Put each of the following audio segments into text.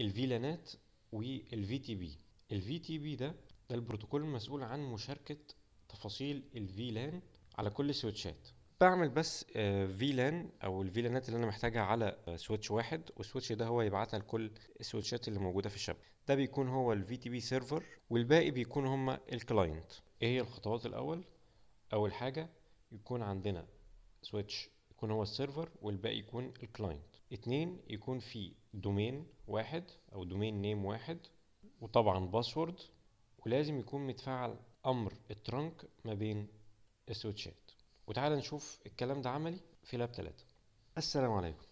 الفيلانات والفي تي بي. الفي تي بي ده البروتوكول المسؤول عن مشاركة تفاصيل الفيلان على كل السويتشات. بعمل بس فيلان او الفيلانات اللي انا محتاجها على سويتش واحد، والسويتش ده هو يبعتها لكل السويتشات اللي موجودة في الشبكة. ده بيكون هو الفي تي بي سيرفر، والباقي بيكون هما الكلاينت. ايه هي الخطوات الاول؟ اول حاجة يكون عندنا سويتش يكون هو السيرفر والباقي يكون الكلاينت. اتنين، يكون في دومين واحد او دومين نيم واحد، وطبعا باسورد، ولازم يكون متفعل امر الترنك ما بين السويتشات. وتعالى نشوف الكلام ده عملي في لاب 3. السلام عليكم،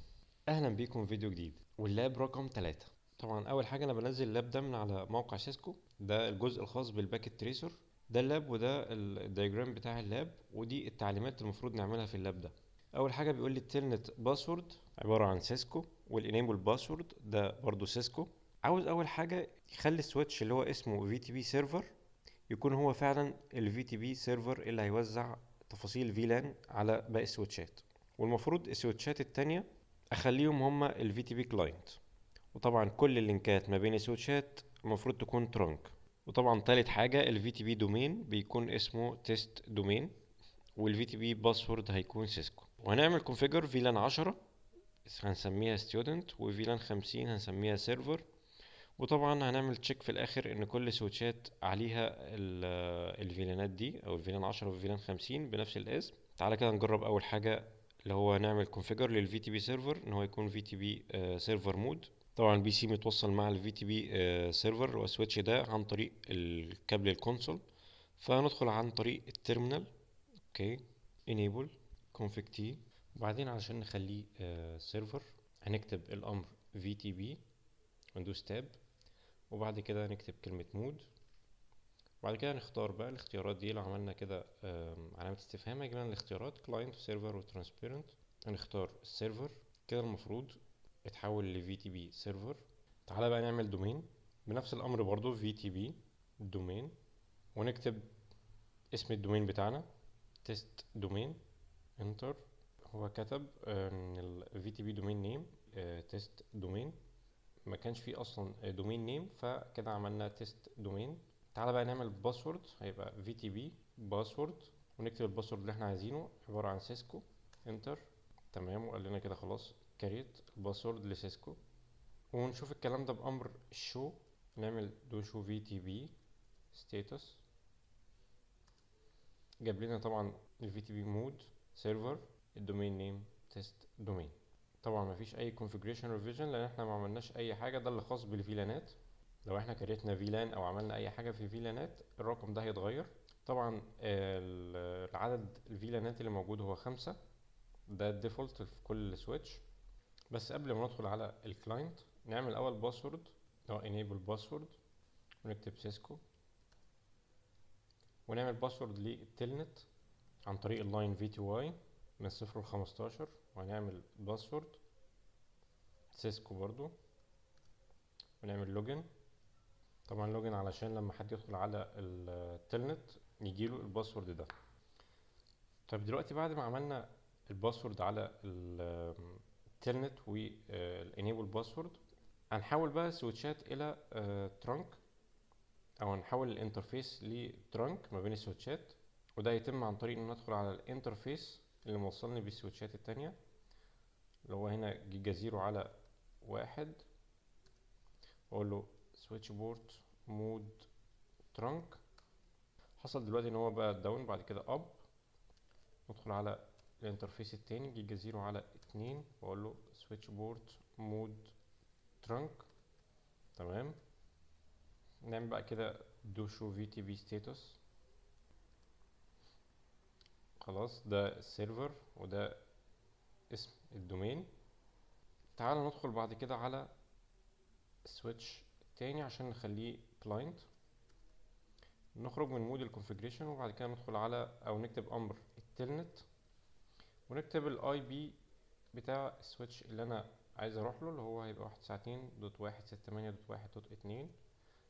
اهلا بيكم في فيديو جديد واللاب رقم 3. طبعا اول حاجه انا بنزل اللاب ده من على موقع سيسكو، ده الجزء الخاص بالباكيت تريسر. ده اللاب وده الدياجرام بتاع اللاب، ودي التعليمات المفروض نعملها في اللاب ده. اول حاجه بيقول لي التلنت باسورد عباره عن سيسكو، والانيبل باسورد ده برضو سيسكو. عاوز اول حاجه يخلي السويتش اللي هو اسمه في تي بي سيرفر يكون هو فعلا الفي تي بي سيرفر اللي هيوزع تفاصيل فيلان على باقي السويتشات. والمفروض السويتشات التانية اخليهم هما الفي تي بي كلاينت. وطبعا كل اللينكات ما بين السويتشات المفروض تكون ترانك. وطبعا تالت حاجة الفي تي بي دومين بيكون اسمه تيست دومين، والفي تي بي باسورد هيكون سيسكو. وهنعمل كونفيجر فيلان 10 هنسميها ستودنت، وفيلان 50 هنسميها سيرفر. وطبعا هنعمل تشيك في الاخر ان كل سويتشات عليها الفيلانات دي، او الفيلان 10 والفيلان 50 بنفس الاسم. تعالى كده نجرب اول حاجه، اللي هو نعمل كونفيجر للفي تي بي سيرفر ان هو يكون في تي بي سيرفر مود. طبعا البي سي متوصل مع الفي تي بي سيرفر والسويتش ده عن طريق الكابل الكونسول. فهندخل عن طريق التيرمينال. اوكي، enable config t. وبعدين علشان نخليه سيرفر هنكتب الامر vtb وندوس تاب، وبعد كده نكتب كلمة مود. وبعد كده نختار بقى الاختيارات دي. لو عملنا كده علامة استفهام هيجيب لنا الاختيارات كلاينت وسيرفر وترانسبيرنت. هنختار السيرفر. كده المفروض يتحول ل VTB سيرفر. تعالى بقى نعمل دومين بنفس الامر برضو VTB دومين، ونكتب اسم الدومين بتاعنا تيست دومين. انتر. هو كتب ان ال VTB دومين نيم تيست دومين، ما كانش فيه اصلا دومين نيم، فكده عملنا تيست دومين. تعالى بقى نعمل باسورد، هيبقى VTB باسورد، ونكتب الباسورد اللي احنا عايزينه عبارة عن سيسكو. انتر. تمام، وقال لنا كده خلاص كريت الباسورد لسيسكو. ونشوف الكلام ده بأمر الشو. نعمل دو شو VTB ستاتس. جاب لنا طبعا ال VTB مود سيرفر، الدومين نيم تيست دومين. طبعا مفيش اي configuration revision لان احنا ما عملناش اي حاجه، ده اللي خاص بالفيلانات. لو احنا كريتنا فيلان او عملنا اي حاجه في فيلانات الرقم ده هيتغير. طبعا العدد الفيلانات اللي موجود هو 5، ده الديفولت في كل سويتش. بس قبل ما ندخل على الكلاينت نعمل اول باسورد او enable باسورد، ونكتب سيسكو، ونعمل باسورد للتلنت عن طريق اللاين VTY من 0 ل 15، وهنعمل باسورد سيسكو برضو، ونعمل لوجن. طبعا لوجن علشان لما حد يدخل على التلنت يجيله الباسورد ده. طيب دلوقتي بعد ما عملنا الباسورد على التلنت والانيبل باسورد، هنحول بقى السويتشات الى ترانك، او هنحول الانترفيس لترانك ما بين السويتشات. وده يتم عن طريق ان ندخل على الانترفيس اللي موصلني بالسويتشات التانية، اللي هو هنا جيجا زيرو على واحد، واقول له سويتش بورت مود ترانك. حصل دلوقتي ان هو بقى داون، بعد كده اب. ندخل على الانترفيس التاني جيجا زيرو على اتنين، واقول له سويتش بورت مود ترانك. تمام. نعمل بقى كده دو شو في تي بي ستاتس. خلاص ده السيرفر وده اسم الدومين. تعال ندخل بعد كده على السويتش التاني عشان نخليه كلاينت. نخرج من مود الكونفيجريشن، وبعد كده ندخل على او نكتب امر التلنت، ونكتب الاي بي بتاع السويتش اللي انا عايز اروح له، اللي هو هيبقى 192.168.1.2.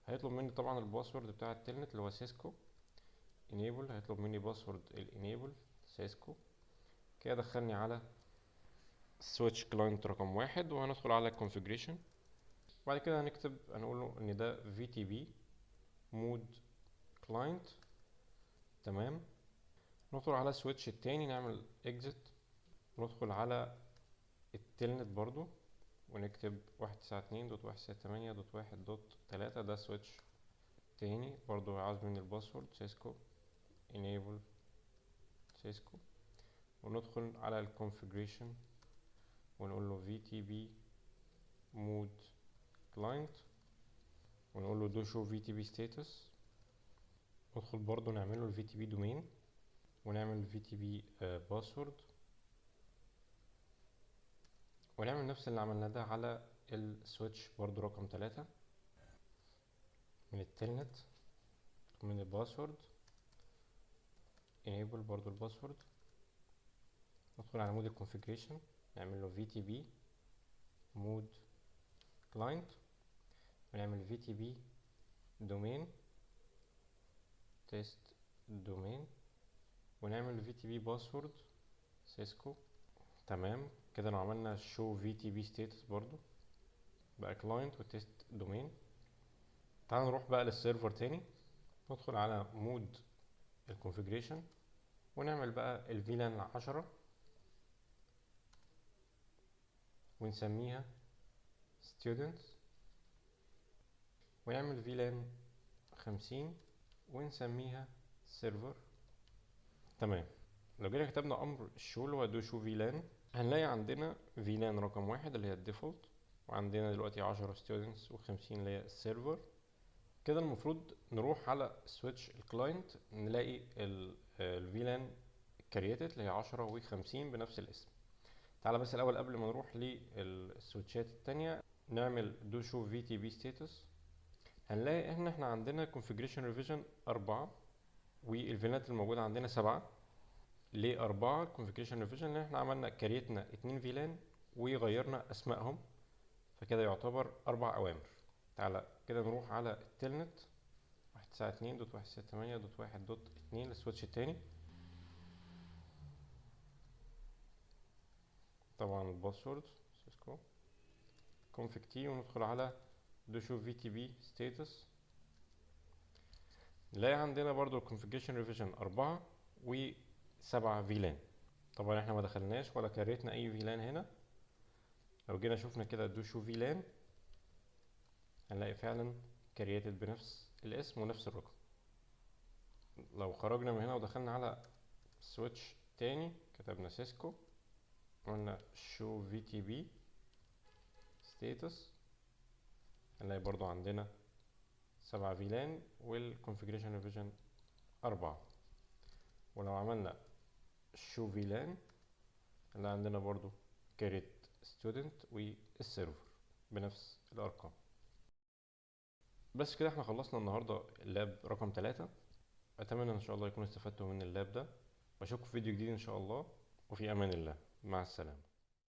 هيطلب مني طبعا الباسورد بتاع التلنت اللي هو سيسكو. enable هيطلب مني باسورد الانيبل سيسكو. كده دخلني على السويتش كلاينت رقم واحد، وهندخل على configuration. وبعد كده هنقول له ان ده VTP مود كلاينت. تمام. ندخل على السويتش التاني نعمل اكزit، ندخل على التلنت برضو ونكتب 192.168.1.3. ده سويتش تاني برضو عاوز مني الباسورد سيسكو enable سيسكو، وندخل على الكونفيجريشن ونقول له VTP مود كلاينت، ونقول له do show VTP status. ندخل برضو نعمل له VTP domain ونعمل VTP باسورد، ونعمل نفس اللي عملناه ده على السويتش برضو رقم 3 من التلنت من الباسورد enable برضو الباسورد. ندخل على مود الكونفيجريشن نعمل له VTP مود كلاينت، ونعمل VTP domain تيست دومين، ونعمل VTP باسورد سيسكو. تمام كده لو عملنا show VTP status برضو بقى كلاينت وتيست دومين. تعال نروح بقى للسيرفر تاني، ندخل على مود الكونفيجريشن ونعمل بقى الفيلان 10 ونسميها students، ونعمل فيلان 50 ونسميها سيرفر. تمام. لو جينا كتبنا امر show اللي هو do show VLAN هنلاقي عندنا VLAN رقم 1 اللي هي الديفولت، وعندنا دلوقتي 10 students و50 اللي هي السيرفر. كده المفروض نروح على سويتش الكلاينت نلاقي الفيلان كرييتد اللي هي 10 و50 بنفس الاسم. تعالى بس الاول قبل ما نروح للسويتشات التانية نعمل do show VTP status. هنلاقي ان احنا عندنا configuration revision 4 والفيلانات الموجودة عندنا 7. ليه 4 configuration revision؟ لان احنا عملنا كريتنا 2 فيلان وغيرنا اسمائهم، فكده يعتبر 4 اوامر. تعالى كده نروح على التلنت 192.168.1.2 السويتش التاني، طبعا الباسورد سيسكو config t، وندخل على do show VTP status. نلاقي عندنا برضو configuration revision 4 و7 فيلان. طبعا احنا ما دخلناش ولا كريتنا اي فيلان هنا. لو جينا شوفنا كده do show VLAN هنلاقي فعلا كرييتد بنفس الاسم ونفس الرقم. لو خرجنا من هنا ودخلنا على سويتش تاني كتبنا سيسكو قلنا show VTP status هنلاقي برضو عندنا 7 فيلان والconfiguration revision 4. ولو عملنا show VLAN هنلاقي عندنا برضو create student والسيرفر بنفس الارقام. بس كده احنا خلصنا النهارده اللاب رقم 3. اتمنى ان شاء الله يكونوا استفدتوا من اللاب ده، واشوفكم في فيديو جديد ان شاء الله، وفي امان الله. مع السلامة.